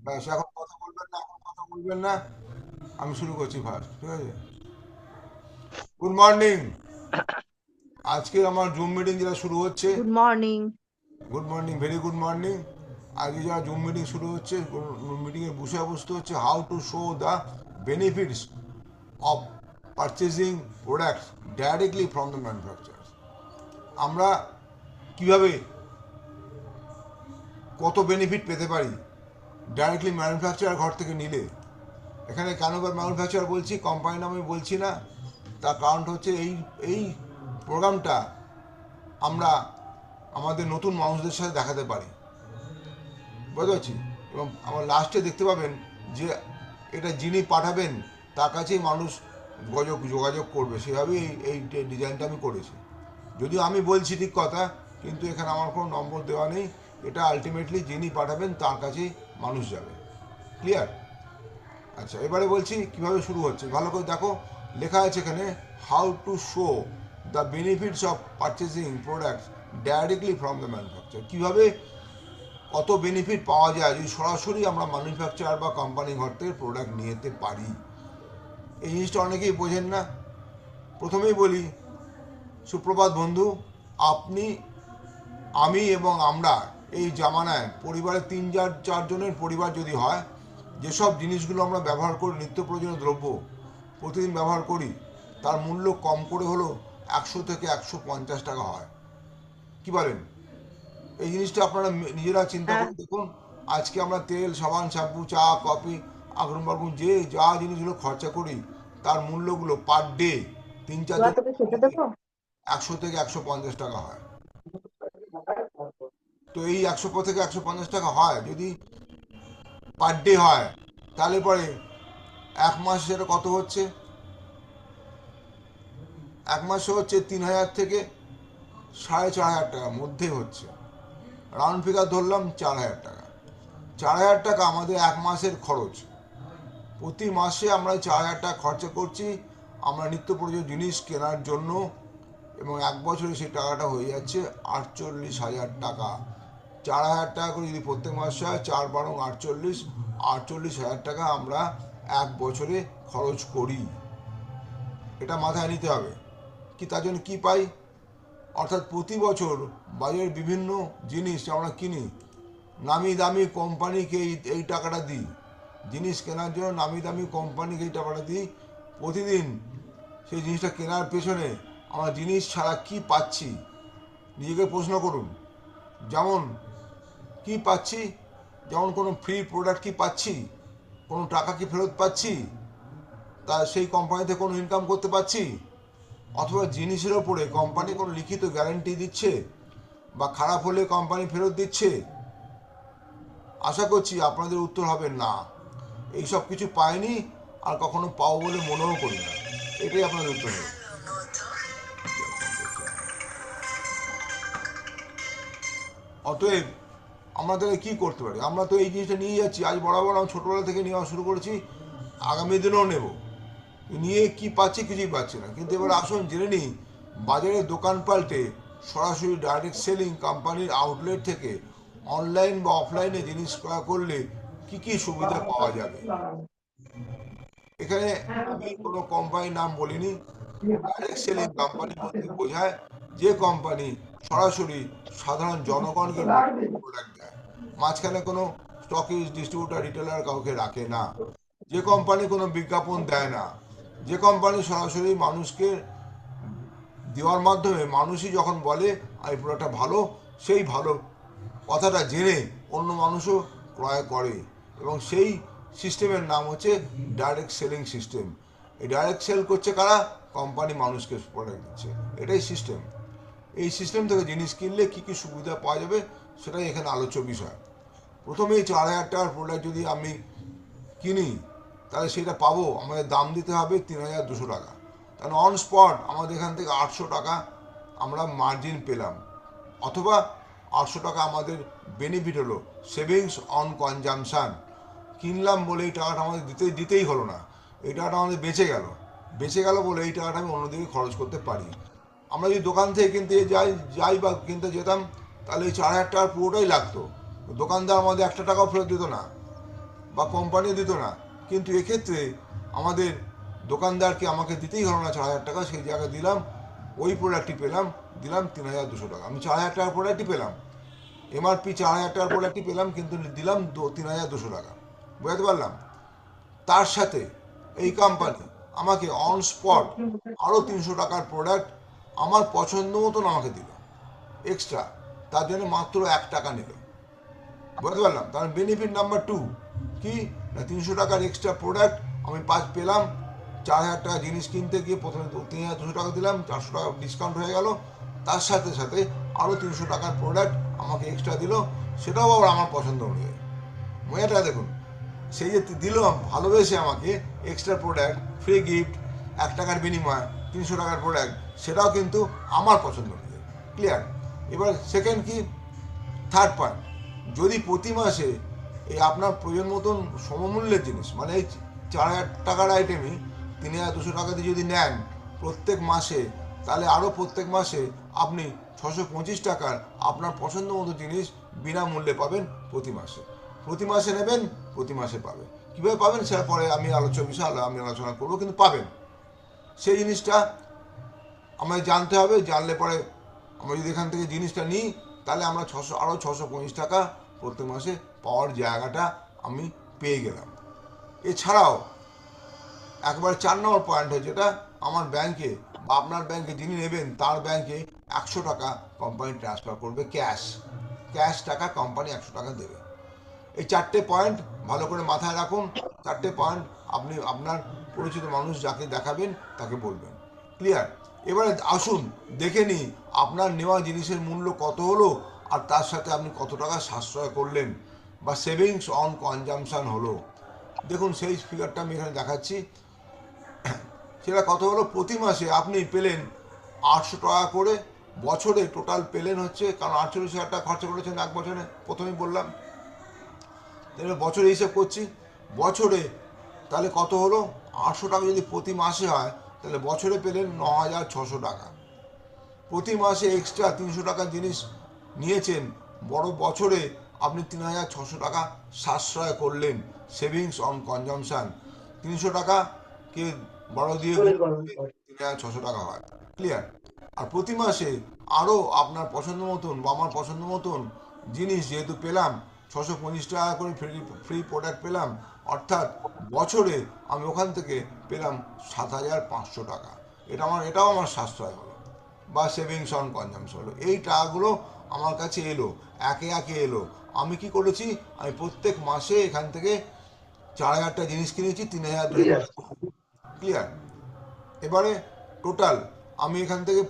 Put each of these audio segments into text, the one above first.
ব্যাস, এখন কথা বলবেন না, এখন কথা বলবেন না। আমি শুরু করছি ফার্স্ট, ঠিক আছে? Good morning. আজকে আমার জুম মিটিং যেটা শুরু হচ্ছে, good morning. Good morning, very good morning. আজকে যারা জুম মিটিং শুরু হচ্ছে, মিটিংয়ের বিষয়বস্তু হচ্ছে how to show the benefits of purchasing products directly from the manufacturers. আমরা কিভাবে কত বেনিফিট পেতে পারি ডাইরেক্টলি ম্যানুফ্যাকচারার ঘর থেকে নিলে। এখানে কেন বা ম্যানুফ্যাকচারার বলছি, কোম্পানি নামে বলছি না। তার কারণটা হচ্ছে এই এই প্রোগ্রামটা আমরা আমাদের নতুন মানুষদের সাথে দেখাতে পারি, বুঝতে পারছি। এবং আমার লাস্টে দেখতে পাবেন যে এটা যিনি পাঠাবেন তার কাছেই মানুষ যোগাযোগ করবে, সেভাবেই এই ডিজাইনটা আমি করেছি। যদিও আমি বলছি ঠিক কথা, কিন্তু এখানে আমার কোনো নম্বর দেওয়া নেই। এটা আলটিমেটলি যিনি পাঠাবেন তার কাছেই মানুষ যাবে। ক্লিয়ার? আচ্ছা, এবারে বলছি কিভাবে শুরু হচ্ছে, ভালো করে দেখো। লেখা আছে এখানে how to show the benefits of purchasing products directly from the manufacture. কীভাবে কত বেনিফিট পাওয়া যায় যদি সরাসরি আমরা ম্যানুফ্যাকচার বা কোম্পানি ঘর থেকে প্রোডাক্ট নিয়ে যেতে পারি। এই জিনিসটা অনেকেই বোঝেন না। প্রথমেই বলি, সুপ্রভাত বন্ধু। আপনি, আমি এবং আমরা এই জামানায় পরিবারের চারজনের পরিবার যদি হয়, যেসব জিনিসগুলো আমরা ব্যবহার করি, নিত্য প্রয়োজনীয় দ্রব্য প্রতিদিন ব্যবহার করি, তার মূল্য কম করে হলো 100 থেকে 150 টাকা হয়। কি বলেন? এই জিনিসটা আপনারা নিজেরা চিন্তা হ্যাঁ, করে দেখুন। আজকে আমরা তেল, সাবান, শ্যাম্পু, চা, কফি, আগুন বাগুন যে যা জিনিসগুলো খরচা করি, তার মূল্যগুলো পার ডে তিন তোরা চারজন তোকে খেতে দেবো। 100 থেকে 150 টাকা হয়। তো এই 100 থেকে 150 টাকা হয় যদি পার ডে হয়, তাহলে পরে এক মাস সেটা কত হচ্ছে? এক মাসে হচ্ছে 3,000 থেকে 4,500 টাকার মধ্যে হচ্ছে। রাউন্ড ফিগার ধরলাম 4,000 টাকা। 4,000 টাকা আমাদের এক মাসের খরচ। প্রতি মাসে আমরা 4,000 টাকা খরচা করছি আমরা নিত্য প্রয়োজনীয় জিনিস কেনার জন্য, এবং এক বছরে সেই টাকাটা হয়ে যাচ্ছে 48,000 টাকা। 4,000 টাকা করে যদি প্রত্যেক মাসে হয়, 4 × 48, 48,000 টাকা আমরা এক বছরে খরচ করি। এটা মাথায় নিতে হবে। কি তার জন্য কি পাই? অর্থাৎ প্রতি বছর বাজারের বিভিন্ন জিনিস আমরা কিনি, নামি দামি কোম্পানিকে এই টাকাটা দিই। জিনিস কেনার জন্য নামি দামি কোম্পানিকে এই টাকাটা দিই। প্রতিদিন সেই জিনিসটা কেনার পেছনে আমরা জিনিস ছাড়া কি পাচ্ছি নিজেকে প্রশ্ন করুন। যেমন কি পাচ্ছি? যেমন কোনো ফ্রি প্রোডাক্ট কি পাচ্ছি? কোনো টাকা কি ফেরত পাচ্ছি? তা সেই কোম্পানিতে কোনো ইনকাম করতে পারছি? অথবা জিনিসের ওপরে কোম্পানি কোনো লিখিত গ্যারান্টি দিচ্ছে, বা খারাপ হলে কোম্পানি ফেরত দিচ্ছে? আশা করছি আপনাদের উত্তর হবে না। এইসব কিছু পাইনি, আর কখনো পাবো বলে মনেও করি না। এটাই আপনাদের উত্তর হবে। অতএব আমাদের কি করতে পারি? আমরা তো এই জিনিসটা নিয়ে যাচ্ছি, আজ বরাবর আমি ছোটবেলা থেকে নেওয়া শুরু করেছি, আগামী দিনেও নেব। নিয়ে কি পাচ্ছি? কিছুই পাচ্ছি না। কিন্তু এবার আসুন জেনে নিই, বাজারে দোকান পাল্টে সরাসরি ডাইরেক্ট সেলিং কোম্পানির আউটলেট থেকে অনলাইন বা অফলাইনে জিনিস ক্রয় করলে কি কি সুবিধা পাওয়া যাবে। এখানে আমি কোনো কোম্পানির নাম বলিনি। ডাইরেক্ট সেলিং কোম্পানি বলতে বোঝায় যে কোম্পানি সরাসরি সাধারণ জনগণকে প্রোডাক্ট দেয়, মাঝখানে কোনো স্টকিস্ট, ডিস্ট্রিবিউটার, রিটেলার কাউকে রাখে না। যে কোম্পানি কোনো বিজ্ঞাপন দেয় না, যে কোম্পানি সরাসরি মানুষকে দেওয়ার মাধ্যমে মানুষই যখন বলে এই প্রোডাক্টটা ভালো, সেই ভালো কথাটা জেনে অন্য মানুষও ক্রয় করে। এবং সেই সিস্টেমের নাম হচ্ছে ডাইরেক্ট সেলিং সিস্টেম। এই ডাইরেক্ট সেল করছে কারা? কোম্পানি মানুষকে প্রোডাক্ট দিচ্ছে। এটাই সিস্টেম। এই সিস্টেম থেকে জিনিস কিনলে কী কী সুবিধা পাওয়া যাবে সেটাই এখানে আলোচ্য বিষয়। প্রথমেই 4,000 টাকার প্রোডাক্ট যদি আমি কিনি, তাহলে সেটা পাবো আমাদের দাম দিতে হবে 3,200 টাকা। তাহলে অন স্পট আমাদের এখান থেকে 800 টাকা আমরা মার্জিন পেলাম। অথবা 800 টাকা আমাদের বেনিফিট হলো, সেভিংস অন কনজামশান। কিনলাম বলে এই টাকাটা আমাদের দিতেই হলো না, এই টাকাটা আমাদের বেঁচে গেল। বেঁচে গেল বলে এই টাকাটা আমি অন্যদিকে খরচ করতে পারি। আমরা যদি দোকান থেকে কিনতে যাই বা কিনতে যেতাম, তাহলে এই 4,000 টাকার পুরোটাই লাগতো। দোকানদার আমাদের একটা টাকাও ফেরত দিত না। বা কোম্পানিও দিত না, কিন্তু এক্ষেত্রে আমাদের দোকানদারকে আমাকে দিতেই হলো না 4,000 টাকা, সেই জায়গায় দিলাম ওই প্রোডাক্টটি পেলাম, দিলাম 3,200 টাকা। আমি 4,000 টাকার প্রোডাক্টই পেলাম, এমআরপি 4,000 টাকার প্রোডাক্টই পেলাম, কিন্তু দিলাম 3,200 টাকা। বুঝতে পারলাম? তার সাথে এই কোম্পানি আমাকে অন স্পট আরও 300 টাকার প্রোডাক্ট আমার পছন্দ মতন আমাকে দিল এক্সট্রা, তার জন্য মাত্র 1 টাকা নিল। বুঝতে পারলাম? তার বেনিফিট নাম্বার 2 কি না, 300 টাকার এক্সট্রা প্রোডাক্ট আমি পেলাম। 4,000 টাকা জিনিস কিনতে গিয়ে প্রথমে 3,200 টাকা দিলাম, 400 টাকা ডিসকাউন্ট হয়ে গেল, তার সাথে সাথে আরও 300 টাকার প্রোডাক্ট আমাকে এক্সট্রা দিল, সেটাও আবার আমার পছন্দ অনুযায়ী। মজাটা দেখুন, সেই যে দিল ভালোবেসে আমাকে এক্সট্রা প্রোডাক্ট, ফ্রি গিফট, 1 টাকার বিনিময় 300 টাকার প্রোডাক্ট, সেটাও কিন্তু আমার পছন্দ অনুযায়ী। ক্লিয়ার? এবার সেকেন্ড কি, থার্ড পয়েন্ট, যদি প্রতি মাসে এই আপনার প্রয়োজন মতন সমমূল্যের জিনিস, মানে এই 4,000 টাকার আইটেমই 3,200 টাকা দিয়ে যদি নেন প্রত্যেক মাসে, তাহলে আরও প্রত্যেক মাসে আপনি 625 টাকার আপনার পছন্দ মতো জিনিস বিনামূল্যে পাবেন প্রতি মাসে। প্রতি মাসে নেবেন, প্রতি মাসে পাবেন। কীভাবে পাবেন সেটা পরে আমি আলোচনা করবো, কিন্তু পাবেন। সেই জিনিসটা আমায় জানতে হবে, জানলে পরে আমরা যদি এখান থেকে জিনিসটা নিই, তাহলে আমরা আরও 625 টাকা প্রত্যেক মাসে পাওয়ার জায়গাটা আমি পেয়ে গেলাম। এছাড়াও একবার 4 নম্বর পয়েন্ট হচ্ছে, যেটা আমার ব্যাংকে বা আপনার ব্যাংকে যিনি নেবেন তার ব্যাংকে 100 টাকা কোম্পানি ট্রান্সফার করবে, ক্যাশ টাকা কোম্পানি 100 টাকা দেবে। এই 4টে পয়েন্ট ভালো করে মাথায় রাখুন। 4টে পয়েন্ট আপনি আপনার পরিচিত মানুষ যাকে দেখাবেন তাকে বলবেন। ক্লিয়ার? এবারে আসুন দেখে নিই আপনার নেওয়া জিনিসের মূল্য কত হলো, আর তার সাথে আপনি কত টাকা সাশ্রয় করলেন বা সেভিংস অন কনজামশন হলো। দেখুন সেই ফিগারটা আমি এখানে দেখাচ্ছি, সেটা কত হলো। প্রতি মাসে আপনি পেলেন 800 টাকা করে, বছরে টোটাল পেলেন হচ্ছে, কারণ 48,000 টাকা খরচা করেছেন এক বছরে, প্রথমেই বললাম। তাহলে বছরে হিসেব করছি, বছরে তাহলে কত হলো, 800 টাকা যদি প্রতি মাসে হয়, তাহলে বছরে পেলেন 9,600 টাকা। প্রতি মাসে এক্সট্রা 300 টাকার জিনিস নিয়েছেন, বড় বছরে আপনি 3,600 টাকা সাশ্রয় করলেন, সেভিংস অন কনজামশন। 300 টাকা কে বড় দিয়ে 3,600 টাকা হয়। ক্লিয়ার? আর প্রতি মাসে আরও আপনার পছন্দ মতন বা আমার পছন্দ মতন জিনিস যেহেতু পেলাম, 625 টাকা করে ফ্রি প্রোডাক্ট পেলাম, অর্থাৎ বছরে আমি ওখান থেকে পেলাম 7,500 টাকা। এটাও আমার সাশ্রয় হলো বা সেভিংস অন কনজামশন হলো। এই টাকাগুলো আমার কাছে এলো, একে একে এলো। আমি কি করেছি, আমি প্রত্যেক মাসে এখান থেকে 4,000টা জিনিস কিনেছি, 3,200। ক্লিয়ার? এবারে টোটাল আমি এখান থেকে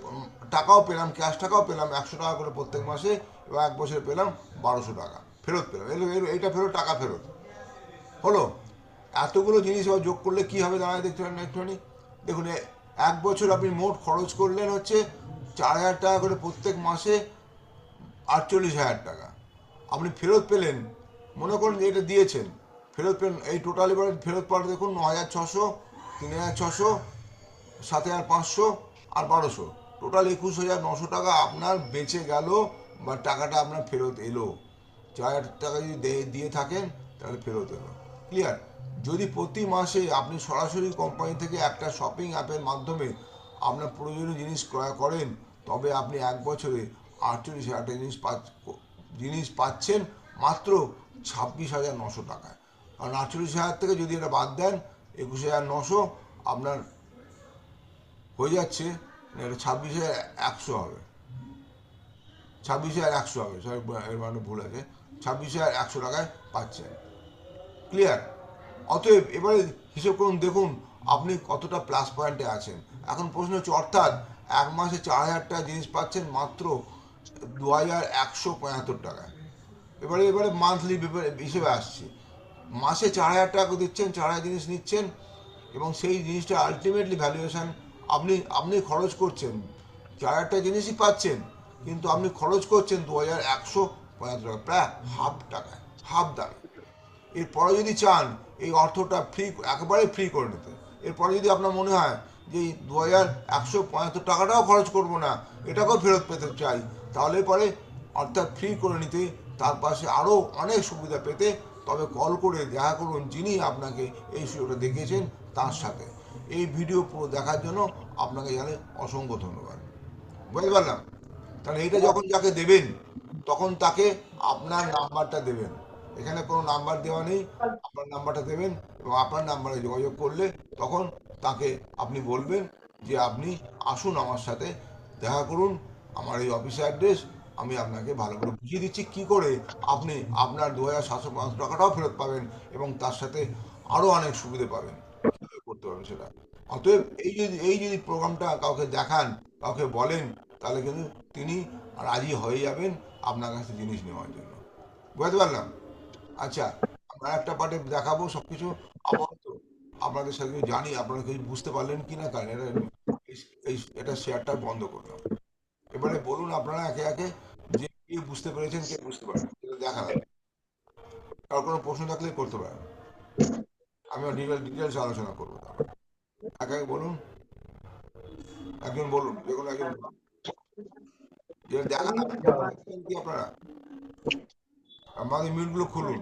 টাকাও পেলাম, ক্যাশ টাকাও পেলাম 100 টাকা করে প্রত্যেক মাসে, এবং এক বছরে পেলাম 1,200 টাকা ফেরত পেলাম। এইটা ফেরত, টাকা ফেরত হলো। এতগুলো জিনিস আবার যোগ করলে কী হবে দাঁড়ায়, দেখতে পারেন একটুখানি। দেখুন, এক বছর আপনি মোট খরচ করলেন হচ্ছে 4,000 টাকা করে প্রত্যেক মাসে, 48,000 টাকা। আপনি ফেরত পেলেন, মনে করুন যে এটা দিয়েছেন, ফেরত পেলেন এই টোটাল। এবারে ফেরত পাওয়ার দেখুন 9,600, 3,600, 7,500 আর 1,200, টোটাল 21,900 টাকা আপনার বেঁচে গেল, বা টাকাটা আপনার ফেরত এলো। 4,000 টাকা যদি দিয়ে থাকেন তাহলে ফেরত এলো। ক্লিয়ার? যদি প্রতি মাসে আপনি সরাসরি কোম্পানি থেকে একটা শপিং অ্যাপের মাধ্যমে আপনার প্রয়োজনীয় জিনিস ক্রয় করেন, তবে আপনি এক বছরে 48,000 জিনিস পাচ্ছেন মাত্র 26,900 টাকায়। কারণ 48,000 থেকে যদি এটা বাদ দেন, 21,900 আপনার হয়ে যাচ্ছে, এটা 26,100 হবে। 26,100 হবে, সরি এর মানে ভুল আছে, 26,100 টাকায় পাচ্ছেন। ক্লিয়ার? অতএব এবারে হিসেব করুন, দেখুন আপনি কতটা প্লাস পয়েন্টে আছেন। এখন প্রশ্ন হচ্ছে, অর্থাৎ এক মাসে 4,000 টাকা জিনিস পাচ্ছেন মাত্র 2,175 টাকায়। এবারে মান্থলি হিসেবে আসছি, মাসে 4,000 টাকা দিচ্ছেন, 4,000 জিনিস নিচ্ছেন, এবং সেই জিনিসটা আলটিমেটলি ভ্যালুয়েশন আপনি খরচ করছেন, 4,000টা জিনিসই পাচ্ছেন, কিন্তু আপনি খরচ করছেন 2,175 টাকা, প্রায় হাফ টাকায়, হাফ দামে। এরপরে যদি চান এই অর্থটা একেবারে ফ্রি করে নিতে, এরপরে যদি আপনার মনে হয় যে এই 2,175 টাকাটাও খরচ করবো না, এটাকেও ফেরত পেতে চাই, তাহলে পরে অর্থাৎ ফ্রি করে নিতে, তার পাশে আরও অনেক সুবিধা পেতে তবে কল করে দেখা করুন যিনি আপনাকে এই সুযোগটা দেখিয়েছেন তার সাথে। এই ভিডিও পুরো দেখার জন্য আপনাকে জানাই অসংখ্য ধন্যবাদ। বুঝতে পারলাম? তাহলে এইটা যখন যাকে দেবেন তখন তাকে আপনার নাম্বারটা দেবেন। এখানে কোনো নাম্বার দেওয়া নেই, আপনার নাম্বারটা দেবেন এবং আপনার নাম্বারে যোগাযোগ করলে তখন তাকে আপনি বলবেন যে আপনি আসুন আমার সাথে দেখা করুন, আমার এই অফিসের অ্যাড্রেস, আমি আপনাকে ভালো করে বুঝিয়ে দিচ্ছি কী করে আপনি আপনার 2750 টাকাটাও ফেরত পাবেন এবং তার সাথে আরও অনেক সুবিধে পাবেন, কীভাবে করতে পারবেন সেটা। অতএব এই যদি প্রোগ্রামটা কাউকে দেখান, কাউকে বলেন, তাহলে কিন্তু তিনি রাজি হয়ে যাবেন আপনার কাছে জিনিস নেওয়ার জন্য। বুঝতে পারলাম? আচ্ছা, আমরা একটা পার্টে দেখাবো সব কিছু। আপাতত আপনাদের সাথে জানি আপনারা কিছু বুঝতে পারলেন কি না, কারণ এটা শেয়ারটা বন্ধ করলাম। এবারে বলুন আপনারা একে একে যে কে বুঝতে পেরেছেন কে বুঝতে পারেন, এটা দেখা যাবে। কারো কোনো প্রশ্ন থাকলে করতে পারেন, আমি ডিটেলস আলোচনা করবো। তারপর একে একে বলুন, একজন বলুন, যে কোনো একজন বলুন। যেটা দেখান কি আপনারা আমাদের মিউটগুলো খুলুন,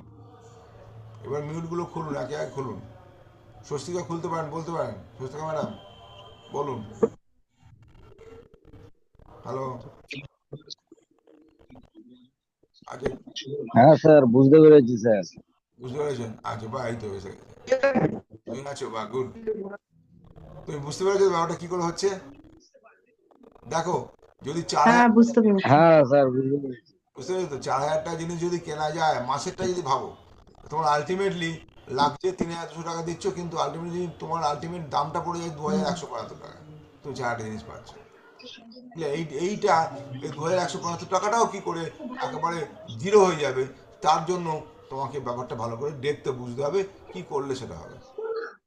এবার মিউটগুলো খুলুন, একে একে খুলুন। স্বস্তিকা খুলতে পারেন, বলতে পারেন। স্বস্তিকা ম্যাডাম বলুন। হ্যালো। আচ্ছা, হ্যাঁ স্যার, বুঝতে পেরেছি স্যার। বুঝতে পেরেছেন? আচ্ছা, বা এই তো এসে গেছে। তুমি আছো, বা গুড। তুমি বুঝতে পেরেছো ব্যাপারটা কি করে হচ্ছে? দেখো, যদি 4,000, হ্যাঁ বুঝতে পেরেছি। হ্যাঁ স্যার, বুঝতে পেরেছি। বুঝতে পেরেছো তো, 4,000 টাকা জিনিস যদি কেনা যায়, মাসেরটা যদি ভাবো, তোমার আলটিমেটলি লাগছে 3,200 টাকা দিচ্ছ, কিন্তু আলটিমেটলি তোমার আলটিমেট দামটা পড়ে যায় 2,175 টাকা। তুমি 4,000 জিনিস পাচ্ছ। এইটা এই 2,175 টাকাটাও কি করে একেবারে জিরো হয়ে যাবে, তার জন্য তোমাকে ব্যাপারটা ভালো করে দেখতে বুঝতে হবে, কি করলে সেটা হবে।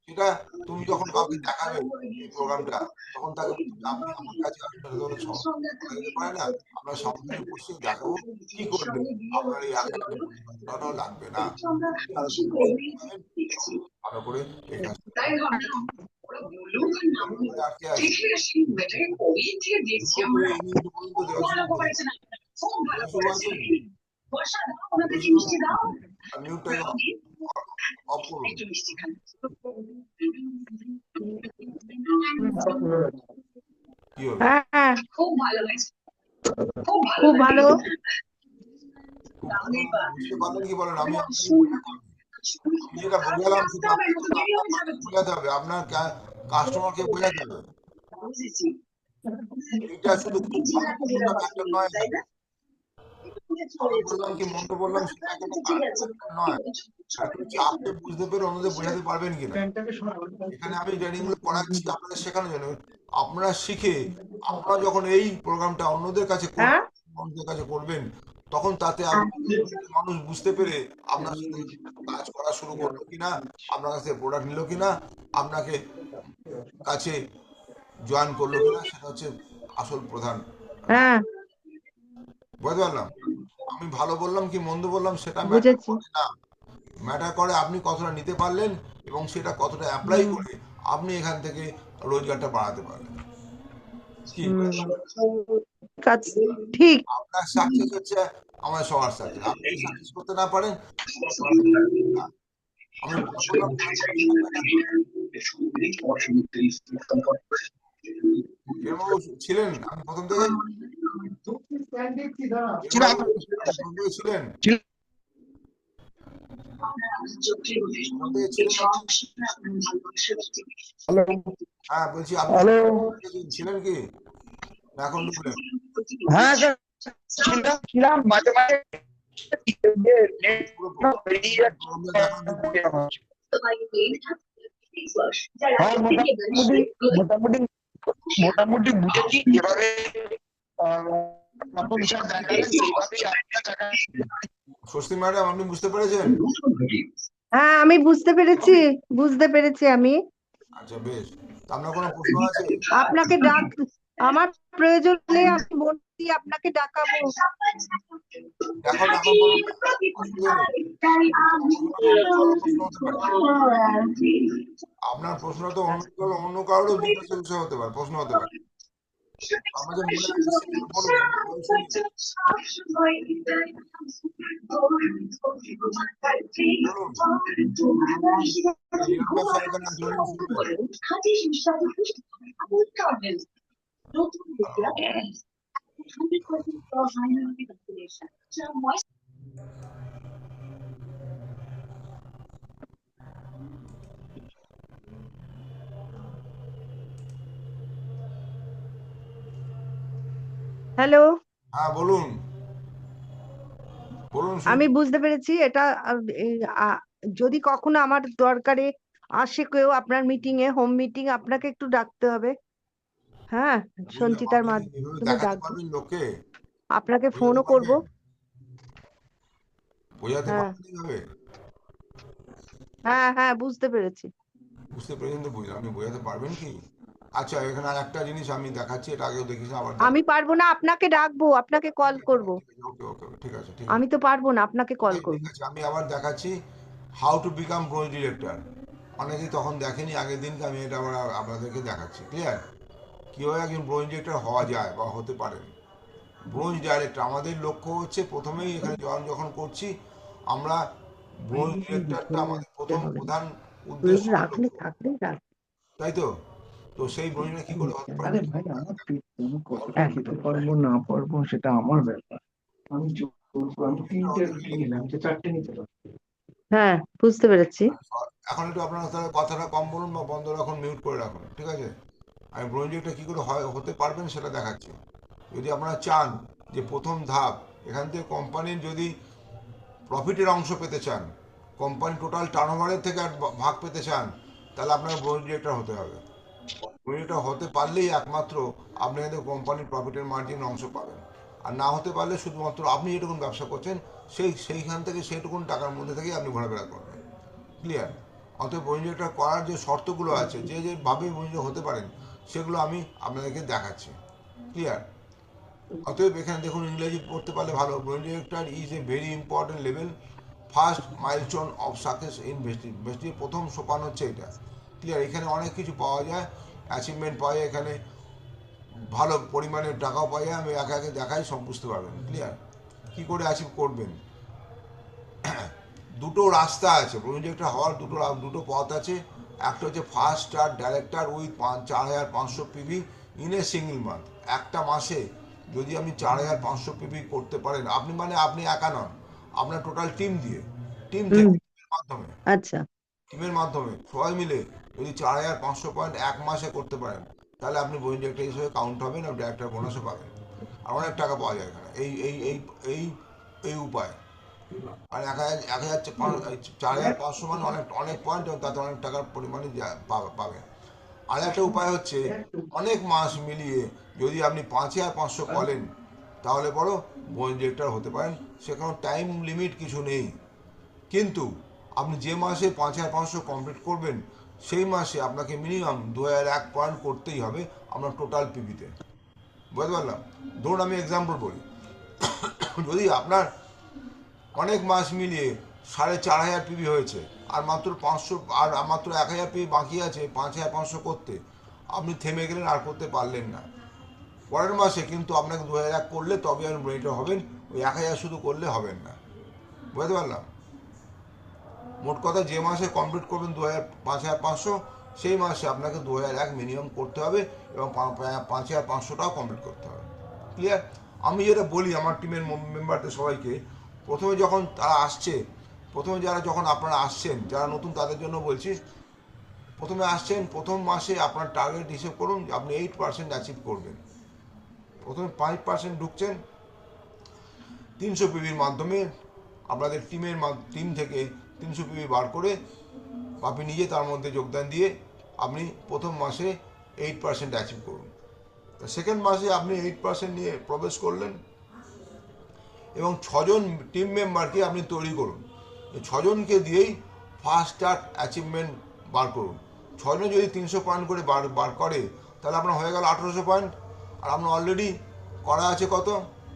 সেটা তুমি যখন কাউকে দেখাবে এই প্রোগ্রামটা, তখন তাকে বলবে, আপনি আমার কাছে আসবেন, এটা তো অনেক বলা যেতে পারে না, আমরা সামনে বসে দেখাবো কি করলে আপনার এই 1,000 টাকাটাও লাগবে না। তাহলে তুমি পাবেন এবং ভালো করে এই কাজটা আটকে আছে। এই নিউজ পর্যন্ত দেওয়া শুরু করুন। শুরু আছে, আর মিউটটাকে অফ করুন। কি হলো? হ্যাঁ খুব ভালো হয়েছে, খুব ভালো। খুব ভালো বুঝতে পারলেন কি বলেন? আমি আমি যেটা বোঝালাম সেটা আপনাকে বোঝাতে হবে, আপনার কাস্টমারকে বোঝাতে হবে। এটা শুধু খুব ভালো বললাম একটা নয়, ভালো বললাম কি মন্দ বললাম সেটা কোনো নয়, আপনি চাপে বুঝতে পেরে অন্যদের বোঝাতে পারবেন কিনা। এখানে আমি ট্রেনিং গুলো করাচ্ছি আপনাদের শেখানোর জন্য, আপনারা শিখে আপনারা যখন এই প্রোগ্রামটা অন্যদের কাছে করবেন, হ্যাঁ মানুষদের কাছে করবেন, তখন তাতে মানুষ বুঝতে পেরে আপনার সাথে কাজ করা শুরু করলো কিনা, আপনার কাছে প্রোডাক্ট নিল কিনা, আপনাকে কাছে জয়েন করলো কিনা, সেটা হচ্ছে আসল প্রধান। হ্যাঁ বুঝতে পারলাম? আমি ভালো বললাম কি মন্দ বললাম সেটা ম্যাটার বুঝেছি। করে না, ম্যাটার করে আপনি কতটা নিতে পারলেন এবং সেটা কতটা অ্যাপ্লাই করে আপনি এখান থেকে রোজগারটা বাড়াতে পারলেন। কি কাজ ঠিক। আপনার সাকসেস হচ্ছে আমার সবার সাকসেস। আপনি যদি সাকসেস করতে না পারেন, আমি বললাম কিরণবাবু ছিলেন আপনি প্রথম থেকে ছিলেন? হ্যাঁ বলছি, আপনি ছিলেন কি না এখন ঢুকলেন? হ্যাঁ স্যার, ছিলাম মাঝে মাঝে হ্যাঁ, মোটামুটি মোটামুটি বুঝেছি যেভাবে স্বস্তি ম্যাডাম, আপনি বুঝতে পেরেছেন? হ্যাঁ আমি বুঝতে পেরেছি আমি। আচ্ছা বেশ, তা আপনার কোনো প্রশ্ন আছে? আপনাকে আমার প্রয়োজন হলে আমি বলছি, আপনাকে ডাকাবো। এখন এখন কোনো অসুবিধা নেই, প্রশ্ন হতে পারে, আপনার প্রশ্ন তো অন্য কারোর জিজ্ঞাসা হতে পারে, প্রশ্ন হতে পারে। আমাদের মনে আসছে কিনা বলুন, আমি বলে শুনি। বলুন, নীরব স্যার এখানে আছে, বলুন শুনবেন। হ্যালো, হ্যাঁ বলুন, বলুন আমি শুনছি। বুঝতে পেরেছি এটা। এই, যদি কখনো আমার দরকারে আসে কেউ আপনার মিটিং এ, হোম মিটিং, আপনাকে একটু ডাকতে হবে। হ্যাঁ, বুঝলাম, সঞ্চিতার আপনি কি এভাবে মাধ্যমে দেখাতে ডাকবো, পারবেন লোককে, আপনাকে বোঝাতে ফোনও করব। পারবেন, বোঝাতে হ্যাঁ, পারবেন এইভাবে? হ্যাঁ, হ্যাঁ, বুঝতে পেরেছি। বুঝতে পেরেছেন তো? বুঝলাম, আপনি বোঝাতে পারবেন কি? আচ্ছা, এখানে আর একটা জিনিস আমি দেখাচ্ছি, এটা আগেও দেখিয়েছি, আবার আমি দেখাচ্ছি। পারবো না, আপনাকে ডাকবো, আপনাকে ঠিক কল আছে, করব। ঠিক আছে, ওকে ওকে ওকে, ঠিক আছে ঠিক আছে। আমি তো পারবো না, আপনাকে ঠিক কল আছে ঠিক করব। আছে, আমি আবার দেখাচ্ছি how to become bronze director. অনেকেই তখন দেখেনি আগের দিনকে, আমি এটা আবার আপনাদেরকে দেখাচ্ছি। ক্লিয়ার? কীভাবে একজন ব্রোঞ্জ ডিরেক্টর হওয়া যায় বা হতে পারে। ব্রোঞ্জ ডাইরেক্টর আমাদের লক্ষ্য হচ্ছে, প্রথমেই এখানে জয়েন যখন করছি আমরা, ব্রোঞ্জ ডিরেক্টরটা আমাদের রাখতে প্রথম হবে না, প্রধান উদ্দেশ্য আর রাখলে লক্ষ্য, থাকলে রাখ। তাই তো? তো সেই ব্রোঞ্জটা কি করে হতে পারে আরে একটু ভাই, বলুন আমার আমাকে। কতটা খেতে পারবো না পারবো সেটা আমার ব্যাপার। আমি জোর করবো, আমি এটা তিনটে হতে রুটি গেলে, নিলাম, যে চারটে নিতে পারবো। হ্যাঁ, বুঝতে পেরেছি। এখন একটু আপনারা তাহলে কথাটা কম বলুন বা বন্ধ রাখুন, মিউট করে রাখুন, ঠিক আছে? আমি ব্রোঞ্জটা কী করে হতে পারবেন সেটা দেখাচ্ছি। যদি আপনারা চান যে প্রথম ধাপ, এখান থেকে কোম্পানির যদি প্রফিটের অংশ পেতে চান, কোম্পানি টোটাল টার্নওভারের থেকে আর ভাগ পেতে চান, তাহলে আপনার ব্রোঞ্জ ডিরেক্টর হতে হবে। ব্রোঞ্জ ডিরেক্টর হতে পারলেই একমাত্র আপনি কিন্তু কোম্পানির প্রফিটের মার্জিন অংশ পাবেন। আর না হতে পারলে শুধুমাত্র আপনি যেটুকুন ব্যবসা করছেন সেইখান থেকে সেইটুকুন টাকার মধ্যে থেকেই আপনি ঘোরাফেরা করবেন। ক্লিয়ার? অতএব ব্রোঞ্জ ডিরেক্টর করার যে শর্তগুলো আছে, যে যেভাবে ব্রোঞ্জ ডিরেক্টর হতে পারেন, সেগুলো আমি আপনাদেরকে দেখাচ্ছি। ক্লিয়ার? অতএব এখানে দেখুন, ইংরেজি পড়তে পারলে ভালো। Bronze director is a very important level, first milestone of success in ভেস্টির প্রথম সোপান হচ্ছে এটা। ক্লিয়ার? এখানে অনেক কিছু পাওয়া যায়, অ্যাচিভমেন্ট পাওয়া যায়, এখানে ভালো পরিমাণে টাকাও পাওয়া যায়। আমি একে একে দেখাই, সব বুঝতে পারবেন। ক্লিয়ার? কী করে অ্যাচিভ করবেন? দুটো রাস্তা আছে প্রজেক্টটা হওয়ার, দুটো পথ আছে। একটা হচ্ছে first star director with 4,500 PV in a single month. একটা মাসে যদি আপনি 4,500 পিভি করতে পারেন, আপনি মানে আপনি একা নন, আপনার টোটাল টিম দিয়ে, টিম হুম। থেকে, টিমের মাধ্যমে, আচ্ছা। টিমের মাধ্যমে সবাই মিলে যদি 4,500 পয়েন্ট এক মাসে করতে পারেন, তাহলে আপনি প্রজেক্টর হিসেবে কাউন্ট হবেন, আর ডাইরেক্টর বোনাসও পাবেন। আর অনেক টাকা পাওয়া যায় এখানে এই এই উপায়। আর 4,500 মানে অনেক অনেক পয়েন্ট, এবং তাতে অনেক টাকার পরিমাণে পাবে। আর একটা উপায় হচ্ছে, অনেক মাস মিলিয়ে যদি আপনি 5,500 করেন, তাহলে বড় বোন ডিরেক্টর হতে পারেন। সেখানে টাইম লিমিট কিছু নেই, কিন্তু আপনি যে মাসে 5,500 কমপ্লিট করবেন, সেই মাসে আপনাকে মিনিমাম 2,001 পয়েন্ট করতেই হবে আপনার টোটাল পিভিতে। বুঝতে পারলাম? ধরুন আমি এক্সাম্পল বলি, যদি আপনার অনেক মাস মিলিয়ে 4,500 পিভি হয়েছে, আর মাত্র 500, আর মাত্র 1,000 পিভি বাকি আছে 5,500 করতে, আপনি থেমে গেলেন, আর করতে পারলেন না। পরের মাসে কিন্তু আপনাকে 2,001 করলে তবে আপনি মনিটর হবেন, ওই 1,000 শুধু করলে হবেন না। বুঝতে পারলাম? মোট কথা, যে মাসে কমপ্লিট করবেন 5,500, সেই মাসে আপনাকে 2,001 মিনিমাম করতে হবে, এবং 5,500টাও কমপ্লিট করতে হবে। ক্লিয়ার? আমি যেটা বলি আমার টিমের মেম্বারদের সবাইকে, প্রথমে যখন তারা আসছে, প্রথমে যখন আপনারা আসছেন, যারা নতুন তাদের জন্য বলছি, প্রথমে আসছেন, প্রথম মাসে আপনার টার্গেট হিসেব করুন যে আপনি 8% অ্যাচিভ করবেন। প্রথমে 5% ঢুকছেন 300 পিভির মাধ্যমে, আপনাদের টিম থেকে 300 পিভি বার করে আপনি নিজে তার মধ্যে যোগদান দিয়ে আপনি প্রথম মাসে 8% অ্যাচিভ করুন। সেকেন্ড মাসে আপনি 8% নিয়ে প্রবেশ করলেন, এবং 6জন টিম মেম্বারকে আপনি তৈরি করুন। এই 6জনকে দিয়েই ফার্স্ট স্টার্ট অ্যাচিভমেন্ট বার করুন। 6জন যদি 300 পয়েন্ট করে বার করে, তাহলে আপনার হয়ে গেল 1,800 পয়েন্ট। আর আপনার অলরেডি করা আছে কত?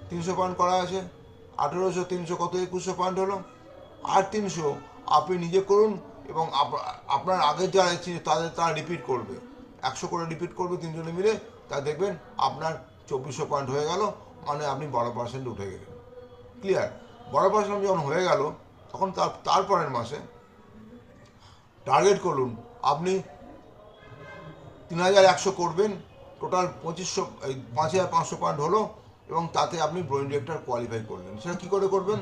300 পয়েন্ট করা আছে। 1,800 300 কত? 2,100 পয়েন্ট হলো। আর 300 আপনি নিজে করুন, এবং আপনার আগের যারা তারা রিপিট করবে, 100 করে রিপিট করবে 3জনে মিলে, তা দেখবেন আপনার 2400 পয়েন্ট হয়ে গেল, মানে আপনি 12% উঠে গেলেন। ক্লিয়ার? 12% যখন হয়ে গেল তখন তারপরের মাসে টার্গেট করুন আপনি 3100 করবেন, টোটাল 5500 পয়েন্ট হলো, এবং তাতে আপনি ব্রোইন ডিরেক্টর কোয়ালিফাই করলেন। সেটা কী করে করবেন?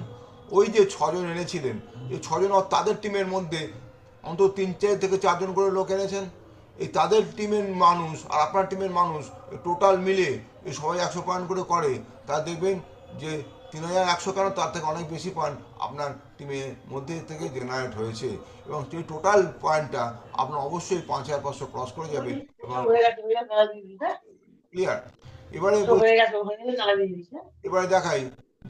ওই যে 6 জন এনেছিলেন, এই 6 জন তাদের টিমের মধ্যে অন্তত 3 থেকে 4 জন করে লোক এনেছেন। এই তাদের টিমের মানুষ আর আপনার টিমের মানুষ টোটাল মিলে এই সবাই 100 পয়েন্ট করে তা দেখবেন যে 3100 কেন, তার থেকে অনেক বেশি পয়েন্ট আপনার টিমের মধ্যে থেকে জেনারেট হয়েছে, এবং সেই টোটাল পয়েন্টটা আপনার অবশ্যই 5500 ক্রস করে যাবে। এবং ক্লিয়ার? এবারে এবারে দেখাই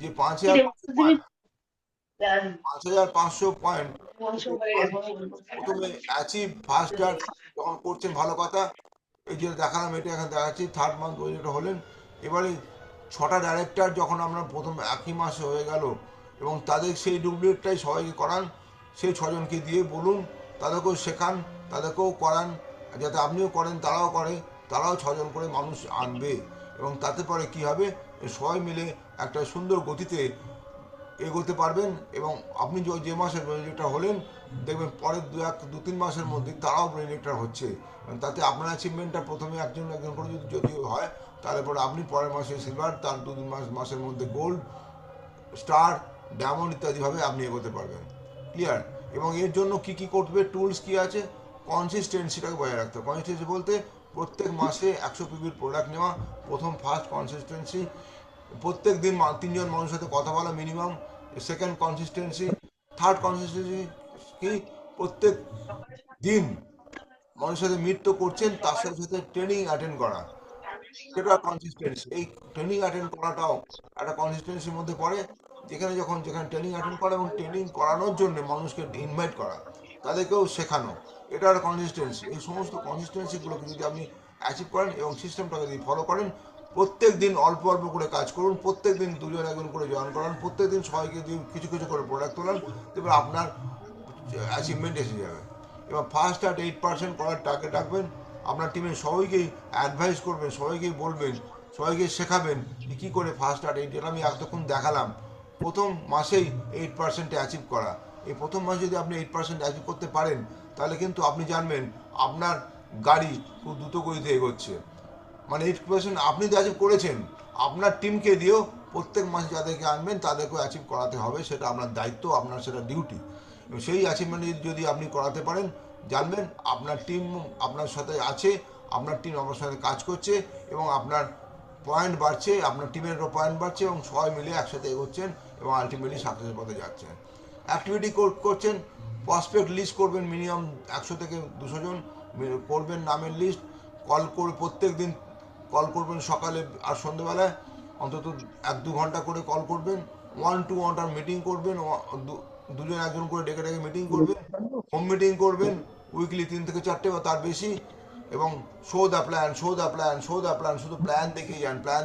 যে 5500 পয়েন্ট প্রথমে অ্যাচিভ ফার্স্ট ইয়ার যখন করছেন ভালো কথা, এই যে দেখালাম এটা এখানে দেখাচ্ছি, থার্ড মান্থ যেটা হলেন। এবারে 6টা ডাইরেক্টর যখন আমরা প্রথম একই মাসে হয়ে গেল, এবং তাদের সেই ডুপ্লিকেটটাই সবাইকে করান, সেই 6জনকে দিয়ে বলুন, তাদেরকেও শেখান, তাদেরকেও করান, যাতে আপনিও করেন তারাও করে, তারাও 6জন করে মানুষ আনবে, এবং তাতে পরে কি হবে, সবাই মিলে একটা সুন্দর গতিতে এগোতে পারবেন। এবং আপনি যে মাসের ব্রেন হলেন, দেখবেন পরের 2-3 মাসের মধ্যে তারাও ব্রেন হচ্ছে, এবং তাতে আপনার অ্যাচিভমেন্টটা প্রথমে একজন করে যদি হয়, তাহলে পরে আপনি পরের মাসে সিলভার, তার 2-3 মাসের মধ্যে গোল্ড, স্টার, ডায়মন্ড ইত্যাদিভাবে আপনি এগোতে পারবেন। ক্লিয়ার? এবং এর জন্য কি কি করবে, টুলস কি আছে, কনসিস্টেন্সিটাকে বজায় রাখতে হবে। কনসিস্টেন্সি বলতে প্রত্যেক মাসে 100 পিবির প্রোডাক্ট নেওয়া, ফার্স্ট কনসিস্টেন্সি। প্রত্যেক দিন 3জন মানুষের সাথে কথা বলা minimum, second consistency. Third consistency কি, প্রত্যেক দিন মানুষের সাথে মিট তো করছেন, তার সাথে সাথে ট্রেনিং অ্যাটেন্ড করা, সেটা কনসিস্টেন্সি। এই ট্রেনিং অ্যাটেন্ড করাটাও একটা কনসিস্টেন্সির মধ্যে পড়ে, যেখানে ট্রেনিং অ্যাটেন্ড করা এবং ট্রেনিং করানোর জন্য মানুষকে ইনভাইট করা, তাদেরকেও শেখানো, এটা একটা কনসিস্টেন্সি। এই সমস্ত কনসিস্টেন্সিগুলোকে যদি আপনি অ্যাচিভ করেন এবং সিস্টেমটাকে যদি ফলো করেন, প্রত্যেক দিন অল্প অল্প করে কাজ করুন, প্রত্যেক দিন 2-1 করে জয়েন করান, প্রত্যেক দিন সবাইকে দিয়ে কিছু কিছু করে প্রোডাক্ট তোলান, তবে আপনার অ্যাচিভমেন্ট এসে যাবে। এবার ফার্স্ট অ্যাট 8% করার টার্গেট রাখবেন। আপনার টিমের সবাইকেই অ্যাডভাইস করবেন, সবাইকেই বলবেন, সবাইকে শেখাবেন যে কী করে ফার্স্ট অ্যাট 8, এটা আমি এতক্ষণ দেখালাম, প্রথম মাসেই 8% অ্যাচিভ করা। এই প্রথম মাসে যদি আপনি 8% অ্যাচিভ করতে পারেন, তাহলে কিন্তু আপনি জানবেন আপনার গাড়ি খুব দ্রুত গতিতে এগোচ্ছে। মানে 8% আপনি তো অ্যাচিভ করেছেন, আপনার টিমকে দিয়েও প্রত্যেক মাসে যাদেরকে আনবেন তাদেরকেও অ্যাচিভ করাতে হবে, সেটা আপনার দায়িত্ব, আপনার সেটা ডিউটি। এবং সেই অ্যাচিভমেন্ট যদি আপনি করাতে পারেন, জানবেন আপনার টিম আপনার সাথে আছে, আপনার টিম আপনার সাথে কাজ করছে, এবং আপনার পয়েন্ট বাড়ছে, আপনার টিমেরও পয়েন্ট বাড়ছে, এবং সবাই মিলে একসাথে এগোচ্ছেন এবং আলটিমেটলি সাকসেসের পথে যাচ্ছেন। অ্যাক্টিভিটি করছেন, প্রসপেক্ট লিস্ট করবেন, মিনিমাম 100 থেকে 200 জন করবেন নামের লিস্ট, প্রত্যেক দিন কল করবেন, সকালে আর সন্ধ্যেবেলায় অন্তত 1-2 ঘন্টা করে কল করবেন, 1-to-1 মিটিং করবেন, দুজন একজন করে ডেকে ডেকে মিটিং করবেন, হোম মিটিং করবেন উইকলি 3 থেকে 4টে বা তার বেশি, এবং শো দ্য প্ল্যান, শুধু প্ল্যান দেখিয়ে যান, প্ল্যান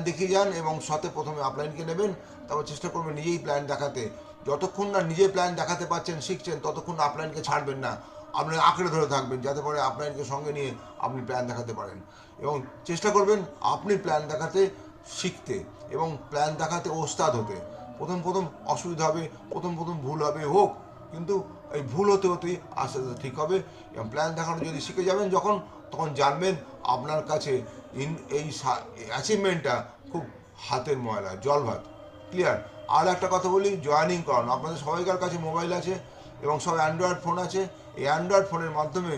দেখিয়ে যান, এবং সাথে প্রথমে আপলাইনকে নেবেন, তারপর চেষ্টা করবেন নিজেই প্ল্যান দেখাতে। যতক্ষণ না নিজে প্ল্যান দেখাতে পারছেন, শিখছেন, ততক্ষণ আপলাইনকে ছাড়বেন না, আপনি আঁকড়ে ধরে থাকবেন, যাতে করে আপলাইনকে সঙ্গে নিয়ে আপনি প্ল্যান দেখাতে পারেন, এবং চেষ্টা করবেন আপনি প্ল্যান দেখাতে শিখতে এবং প্ল্যান দেখাতে ওস্তাদ হতে। প্রথম অসুবিধা হবে, প্রথম ভুল হবে, হোক, কিন্তু এই ভুল হতে হতেই আস্তে আস্তে ঠিক হবে, এবং প্ল্যান দেখানো যদি শিখে যাবেন তখন জানবেন আপনার কাছে এই অ্যাচিভমেন্টটা খুব হাতের ময়লা, জল ভাত। ক্লিয়ার? আর একটা কথা বলি, জয়েনিং করানো। আপনাদের সবাইকার কাছে মোবাইল আছে এবং সব অ্যান্ড্রয়েড ফোন আছে, এই অ্যান্ড্রয়েড ফোনের মাধ্যমে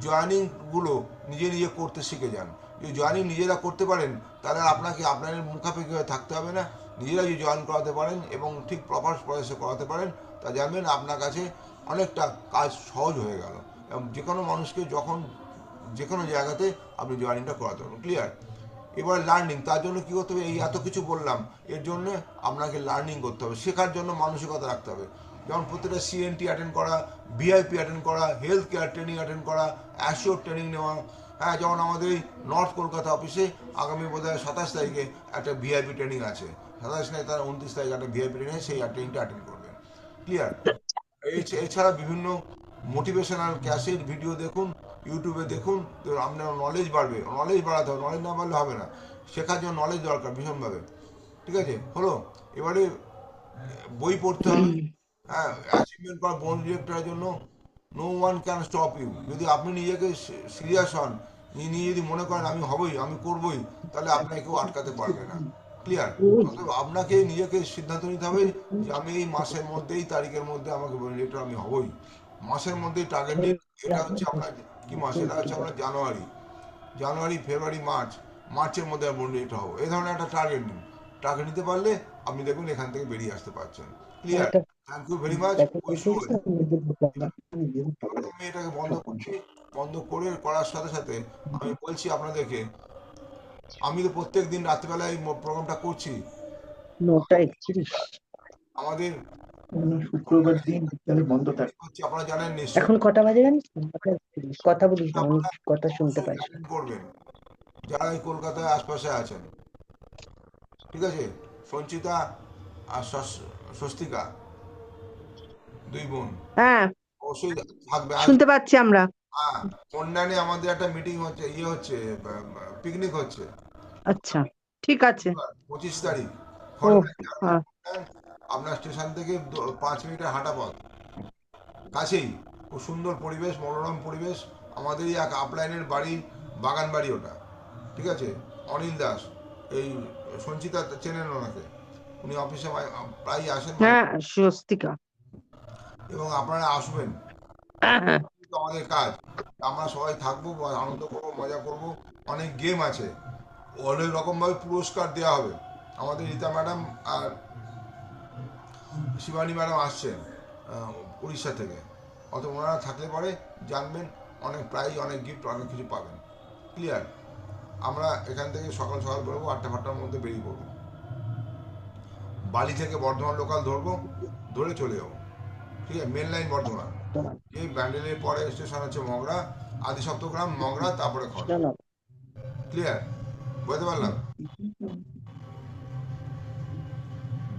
জয়েনিংগুলো নিজে করতে শিখে যান। যদি জয়েনিং নিজেরা করতে পারেন, তাহলে আপনাকে আপনার মুখাপেক্ষি হয়ে থাকতে হবে না, নিজেরা যদি জয়েন করাতে পারেন এবং ঠিক প্রপার প্রসেসে করাতে পারেন, তা জানবেন আপনার কাছে অনেকটা কাজ সহজ হয়ে গেল, এবং যে কোনো মানুষকে যখন যে কোনো জায়গাতে আপনি জয়েনিংটা করাতে পারবেন। ক্লিয়ার? এবার লার্নিং, তার জন্য কী করতে হবে, এই এত কিছু বললাম, এর জন্য আপনাকে লার্নিং করতে হবে, শেখার জন্য মানসিকতা রাখতে হবে। যেমন প্রত্যেকটা CNT অ্যাটেন্ড করা, VIP অ্যাটেন্ড করা, হেলথ কেয়ার ট্রেনিং অ্যাটেন্ড করা, অ্যাশিওর ট্রেনিং নেওয়া। হ্যাঁ, যেমন আমাদের এই নর্থ কলকাতা অফিসে আগামী বোধহয় 27 তারিখে একটা VIP ট্রেনিং আছে, 27 নয় তার 29 তারিখে একটা VIP ট্রেনিং আছে, সেই ট্রেনিংটা অ্যাটেন্ড করবেন। ক্লিয়ার? এছাড়া বিভিন্ন মোটিভেশনাল ক্যাসেট ভিডিও দেখুন, ইউটিউবে দেখুন, তো আপনার নলেজ বাড়বে, নলেজ বাড়াতে হবে, নলেজ না বাড়লে হবে না, শেখার জন্য নলেজ দরকার ভীষণভাবে। ঠিক আছে, হলো। এবারে বই পড়তে হবে। হ্যাঁ, অ্যাচিভমেন্ট বা বোন ডিরেক্টরের জন্য no one can stop you. যদি আপনি নিজেকে সিরিয়াস হন, নিজে যদি মনে করেন আমি হবই, আমি করবই, তাহলে আপনাকে কেউ আটকাতে পারবে না। ক্লিয়ার? অতএব আপনাকে নিজেকে সিদ্ধান্ত নিতে হবে যে আমি এই মাসের মধ্যে, এই তারিখের মধ্যে আমাকে বোন ডিরেক্টর আমি হবই। মাসের মধ্যেই টার্গেট নিন। এটা হচ্ছে আপনার কি মাস? এটা হচ্ছে আপনার জানুয়ারি। জানুয়ারি, ফেব্রুয়ারি, মার্চ। মার্চের মধ্যে আমি বোন ডিরেক্টর হবো, এই ধরনের একটা টার্গেট নিন। টার্গেট নিতে পারলে আপনি দেখুন এখান থেকে বেরিয়ে আসতে পারছেন। Clear? Thank you very much. Wish you well. এবার আমি এটাকে বন্ধ করছি। বন্ধ করে করার সাথে সাথে আমি বলছি আপনাদেরকে, আমি তো প্রত্যেক দিন রাত্রিবেলায় এই প্রোগ্রামটা করছি। 9টা 31। আমাদের শুক্রবার দিন বিকালে বন্ধ থাকে। হচ্ছে আপনারা জানেন নিশ্চয়ই। এখন কটা বাজে জানিস তো? 9টা 31। কথা বলিস না, আমি আপনারা কথা শুনতে অবশ্যই পাইস না। অ্যাটেন্ড করবেন যারা এই কলকাতায় আশপাশে আছেন। ঠিক আছে? সঞ্চিতা আর স্বস্তিকা, দুই বোন হ্যাঁ, অবশ্যই থাকবে, শুনতে আসবে। পাচ্ছি আমরা। হ্যাঁ, কল্যাণে আমাদের একটা মিটিং হচ্ছে, হচ্ছে, পিকনিক হচ্ছে আচ্ছা, ঠিক আছে। 25 তারিখ। ও, খড়দহ, হ্যাঁ। আপনার স্টেশন থেকে 5 মিনিটের হাঁটা পথ, কাছেই। খুব সুন্দর পরিবেশ, মনোরম পরিবেশ। আমাদেরই এক আপলাইনের বাড়ি, বাগান বাড়ি ওটা। ঠিক আছে? অনিল দাস, এই সঞ্চিতা চেনেন ওনাকে, উনি অফিসে প্রায় আসেন হ্যাঁ, স্বস্তিকা। এবং আপনারা আসবেন। হ্যাঁ, তো আমাদের কাজ, আমরা সবাই থাকবো, আনন্দ করবো, মজা করব। অনেক গেম আছে, অনেক রকমভাবে পুরস্কার দেওয়া হবে। আমাদের রীতা ম্যাডাম আর শিবানী ম্যাডাম আসছেন উড়িষ্যা থেকে। অত ওনারা থাকলে পরে জানবেন, অনেক প্রাইজ, অনেক গিফট, অনেক কিছু পাবেন। ক্লিয়ার? আমরা এখান থেকে সকাল সকাল বেরোবো, 8টা-5টার মধ্যে বেরিয়ে পড়বো। বালি থেকে বর্ধমান লোকাল ধরবো, ধরে চলে যাবো। ঠিক আছে? Main line Bardhaman. এই ব্যান্ডেলের পরে স্টেশন হচ্ছে মগরা, আদি সপ্তগ্রাম, মগরা, তারপরে খড়দহ। শোনো। ক্লিয়ার? বুঝতে পারলাম?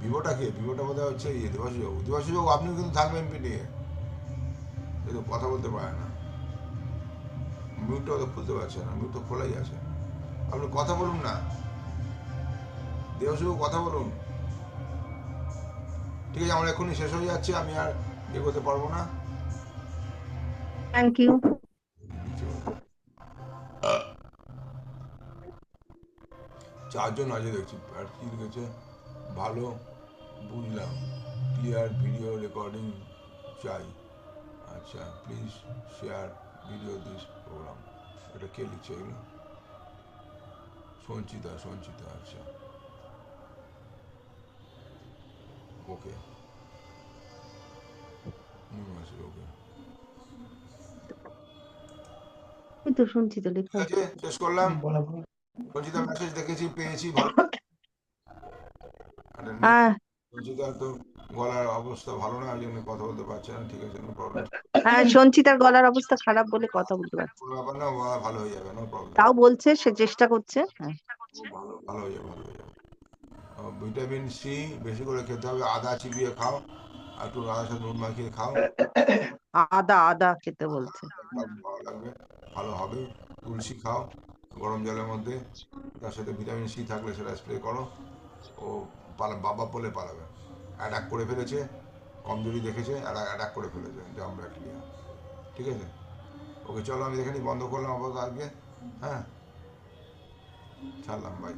ভিভোটা কে? ভিভোটা বোধহয় হচ্ছে দেবাশিস বাবু। দেবাশিস বাবু, আপনিও কিন্তু থাকবেন এমপি নিয়ে, কিন্তু কথা বলতে পারে না। মিউটটা তো খুলতে পারছে না, মিউট তো খোলাই আছে। আপনি কথা বলুন না, দেবাশিস বাবু, কথা বলুন। ঠিক আছে, আমার এক্ষুনি শেষ হয়ে যাচ্ছে, আমি আর এগোতে পারবো না। Thank you. 4জন আছে দেখছি। আর কি লিখেছে? ভালো, বুঝলাম, ক্লিয়ার ভিডিও রেকর্ডিং চাই। আচ্ছা, please share video this program. এটা কে লিখছে এগুলো? সঞ্চিতা, সঞ্চিতা, আচ্ছা, ওকে। আছে, ওকে। এই তো শুনছি তো, ঠিক লেখো। আছে, শেষ করলাম। বলা বলা। সঞ্চিতা মেসেজ দেখেছি, পেয়েছি, ভালো। একটা হ্যাঁ, সঞ্চিতার তো গলার অবস্থা ভালো না, ওই জন্য কথা বলতে পারছে না। ঠিক আছে, নো প্রবলেম। হ্যাঁ, সঞ্চিতার গলার অবস্থা খারাপ বলে কথা বলতে পারছি। কোনো ব্যাপার না, গলা ভালো হয়ে যাবে, নো প্রবলেম। তাও বলছে, সে চেষ্টা করছে। হ্যাঁ, ভালো, ভালো হয়ে যাবে, ভালো হয়ে যাবে। ভিটামিন সি বেশি করে খেতে হবে, আদা চিবিয়ে খাও, আর একটু আদার সাথে নুন মাখিয়ে খাও। আদা আদা খেতে বলছে। ভালো লাগবে, ভালো হবে। তুলসী খাও গরম জলের মধ্যে, তার সাথে ভিটামিন সি থাকলে সেটা স্প্রে করো। ও বাবা বলে পালাবে। অ্যাটাক করে ফেলেছে, কমজোরি দেখেছে, অ্যাটাক করে ফেলেছে, জামরা ক্লিয়ার। ঠিক আছে, ওকে, চলো আমি এখানেই বন্ধ করলাম আপাতত আজকে। হ্যাঁ, ছাড়লাম, বাই।